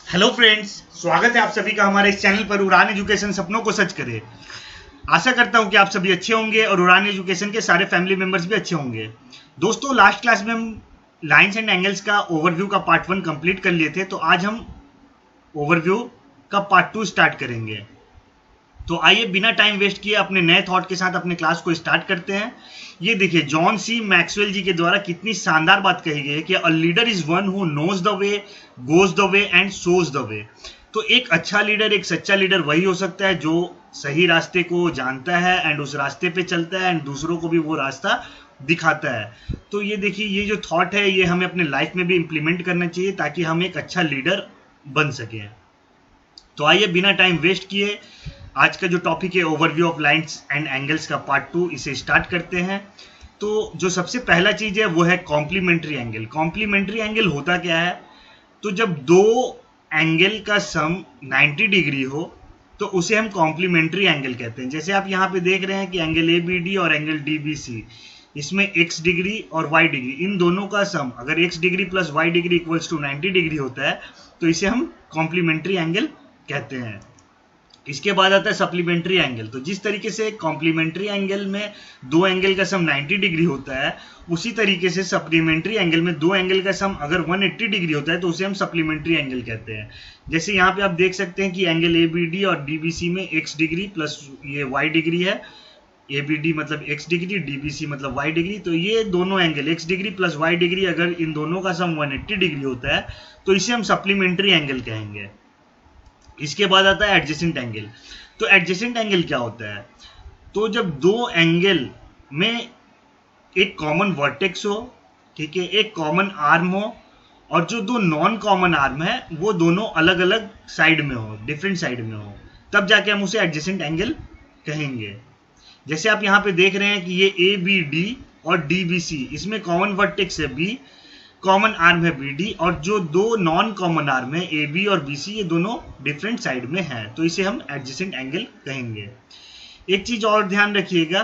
Hello friends, स्वागत है आप सभी का हमारे इस चैनल पर उड़ान एजुकेशन सपनों को सच करे। आशा करता हूं कि आप सभी अच्छे होंगे और उड़ान एजुकेशन के सारे फैमिली मेंबर्स भी अच्छे होंगे। दोस्तों, लास्ट क्लास में हम लाइंस एंड एंगल्स का ओवरव्यू का पार्ट 1 कंप्लीट कर लिए थे, तो आज हम ओवरव्यू का पार्ट 2 स्टार्ट करेंगे। तो आइए बिना टाइम वेस्ट किए अपने नए थॉट के साथ अपने क्लास को स्टार्ट करते हैं। ये देखिए, जॉन सी मैक्सवेल जी के द्वारा कितनी शानदार बात कही गई है कि a leader is one who knows the way, goes the way and shows the way. तो एक अच्छा लीडर, एक सच्चा लीडर वही हो सकता है जो सही रास्ते को जानता है एंड उस रास्ते पे चलता है एंड दूसरों को भी वो रास्ता दिखाता है। तो ये देखिए, ये जो थॉट है ये हमें अपने लाइफ में भी इम्प्लीमेंट करना चाहिए ताकि हम एक अच्छा लीडर बन सकें। तो आइए बिना टाइम वेस्ट किए आज का जो टॉपिक है overview of lines and angles का पार्ट 2, इसे स्टार्ट करते हैं। तो जो सबसे पहला चीज है वो है कॉम्प्लीमेंट्री एंगल। कॉम्प्लीमेंट्री एंगल होता क्या है? तो जब दो एंगल का सम 90 डिग्री हो तो उसे हम कॉम्प्लीमेंट्री एंगल कहते हैं। जैसे आप यहाँ पे देख रहे हैं कि एंगल ए बी डी और एंगल डी बी सी, इसमें x डिग्री और y डिग्री, इन दोनों का सम अगर x degree plus y degree equals to 90 degree होता है तो इसे हम कॉम्प्लीमेंट्री एंगल कहते हैं। इसके बाद आता है सप्लीमेंट्री एंगल। तो जिस तरीके से कॉम्प्लीमेंट्री एंगल में दो एंगल का सम 90 डिग्री होता है, उसी तरीके से सप्लीमेंट्री एंगल में दो एंगल का सम अगर 180 डिग्री होता है तो उसे हम सप्लीमेंट्री एंगल कहते हैं। जैसे यहाँ पे आप देख सकते हैं कि एंगल ए बी डी और डी बी सी में x डिग्री प्लस ये y डिग्री है। ए बी डी मतलब x degree, D B C मतलब y डिग्री। तो ये दोनों angle x degree plus y degree अगर इन दोनों का सम 180 डिग्री होता है तो इसे हम सप्लीमेंट्री एंगल कहेंगे। इसके बाद आता है एडजेसेंट एंगल। तो एडजेसेंट एंगल क्या होता है? तो जब दो एंगल में एक कॉमन वर्टेक्स हो, ठीक है, एक कॉमन आर्म हो और जो दो नॉन कॉमन आर्म है वो दोनों अलग अलग साइड में हो, डिफरेंट साइड में हो, तब जाके हम उसे एडजेसेंट एंगल कहेंगे। जैसे आप यहाँ पे देख रहे हैं कि ये ए बी डी और डी बी सी, इसमें कॉमन वर्टेक्स है बी, कॉमन आर्म है बी डी, और जो दो नॉन कॉमन आर्म है ए बी और बी सी, ये दोनों डिफरेंट साइड में हैं, तो इसे हम एडजेसेंट एंगल कहेंगे। एक चीज और ध्यान रखिएगा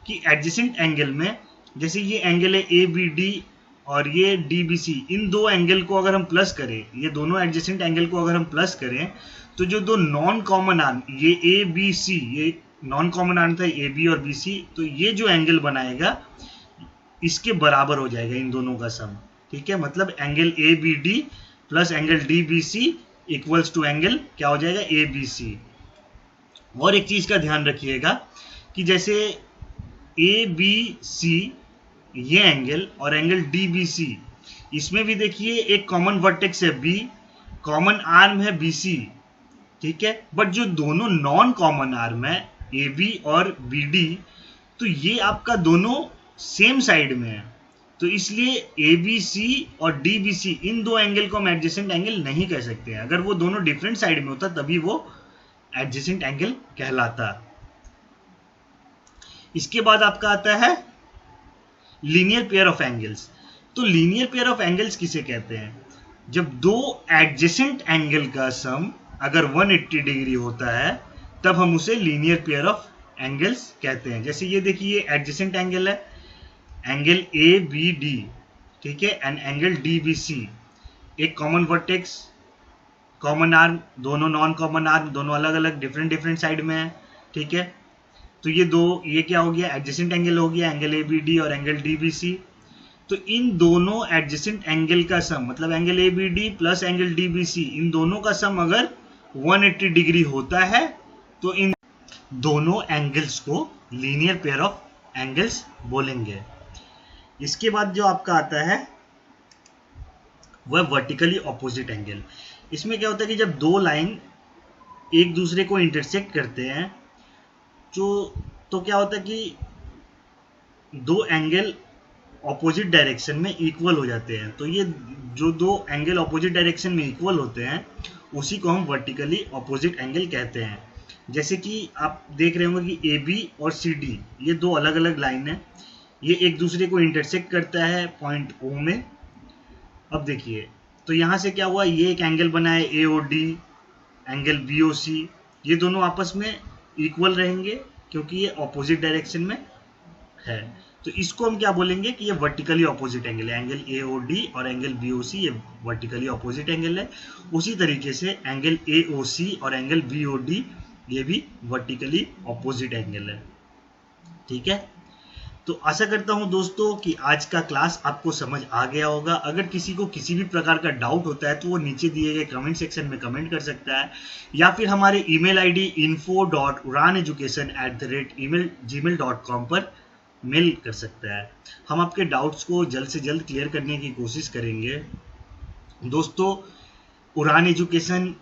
कि एडजेसेंट एंगल में जैसे ये एंगल है ए बी डी और ये डी बी सी, इन दो एंगल को अगर हम प्लस करें, ये दोनों एडजेसेंट एंगल को अगर हम प्लस करें तो जो दो नॉन कॉमन आर्म, ये ए बी सी, ये नॉन कॉमन आर्म था ए बी और बी सी, तो ये जो एंगल बनाएगा इसके बराबर हो जाएगा इन दोनों का सम। ठीक है, मतलब angle A B D plus angle D B C equals to angle क्या हो जाएगा? A B C. और एक चीज का ध्यान रखिएगा कि जैसे ए बी सी ये एंगल और एंगल डी बी सी, इसमें भी देखिए एक कॉमन वर्टेक्स है बी, कॉमन आर्म है बी सी, ठीक है, बट जो दोनों नॉन कॉमन आर्म है ए बी और बी डी, तो ये आपका दोनों सेम साइड में है, तो इसलिए ए बी सी और डी बी सी, इन दो एंगल को हम एडजेसेंट एंगल नहीं कह सकते हैं। अगर वो दोनों डिफरेंट साइड में होता तभी वो एडजेसेंट एंगल कहलाता। इसके बाद आपका आता है लीनियर पेयर ऑफ एंगल्स। तो लीनियर पेयर ऑफ एंगल्स किसे कहते हैं? जब दो एडजेसेंट एंगल का सम अगर 180 डिग्री होता है तब हम उसे लीनियर पेयर ऑफ एंगल्स कहते हैं। जैसे ये देखिए, ये एडजेसेंट एंगल है, एंगल ए बी डी, ठीक है, and angle D B C, एक कॉमन वर्टेक्स, कॉमन आर्म, दोनों नॉन कॉमन आर्म, दोनों अलग अलग डिफरेंट डिफरेंट साइड में है, ठीक है। तो ये क्या हो गया? एडजेसेंट एंगल हो गया, एंगल ए बी डी और एंगल डी बी सी। तो इन दोनों एडजेसेंट एंगल का सम मतलब angle A B D plus angle D B C, इन दोनों का सम अगर 180 डिग्री होता है तो इन दोनों एंगल्स को लीनियर पेयर ऑफ एंगल्स बोलेंगे। इसके बाद जो आपका आता है वह वर्टिकली ऑपोजिट एंगल। इसमें क्या होता है कि जब दो लाइन एक दूसरे को इंटरसेक्ट करते हैं तो क्या होता है कि दो एंगल ऑपोजिट डायरेक्शन में इक्वल हो जाते हैं। तो ये जो दो एंगल ऑपोजिट डायरेक्शन में इक्वल होते हैं उसी को हम वर्टिकली ऑपोजिट एंगल कहते हैं। जैसे कि आप देख रहे होंगे कि ए बी और सी डी, ये दो अलग अलग लाइन है, ये एक दूसरे को इंटरसेक्ट करता है पॉइंट ओ में। अब देखिए, तो यहाँ से क्या हुआ, ये एक एंगल बना है A O D, angle B O C, ये दोनों आपस में इक्वल रहेंगे क्योंकि ये ऑपोजिट डायरेक्शन में है। तो इसको हम क्या बोलेंगे कि ये वर्टिकली ऑपोजिट एंगल है। एंगल AOD और एंगल BOC ये वर्टिकली ऑपोजिट एंगल है। उसी तरीके से एंगल AOC और एंगल BOD ये भी वर्टिकली ऑपोजिट एंगल है। ठीक है, तो आशा करता हूं दोस्तों कि आज का क्लास आपको समझ आ गया होगा। अगर किसी को किसी भी प्रकार का डाउट होता है तो वो नीचे दिए गए कमेंट सेक्शन में कमेंट कर सकता है, या फिर हमारे ईमेल आईडी info.uraneducation@gmail.com पर मेल कर सकता है। हम आपके डाउट्स को जल्द से जल्द क्लियर करने की कोशिश करेंगे। दोस्तों, उड़ान एजुकेशन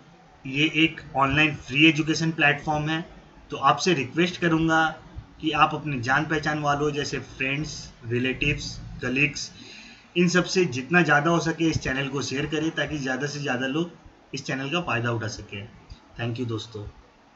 ये एक ऑनलाइन फ्री एजुकेशन प्लेटफॉर्म है, तो आपसे रिक्वेस्ट करूंगा कि आप अपने जान पहचान वालों जैसे फ्रेंड्स, रिलेटिव्स, कलीग्स, इन सब से जितना ज़्यादा हो सके इस चैनल को शेयर करें ताकि ज़्यादा से ज़्यादा लोग इस चैनल का फ़ायदा उठा सकें। थैंक यू दोस्तों।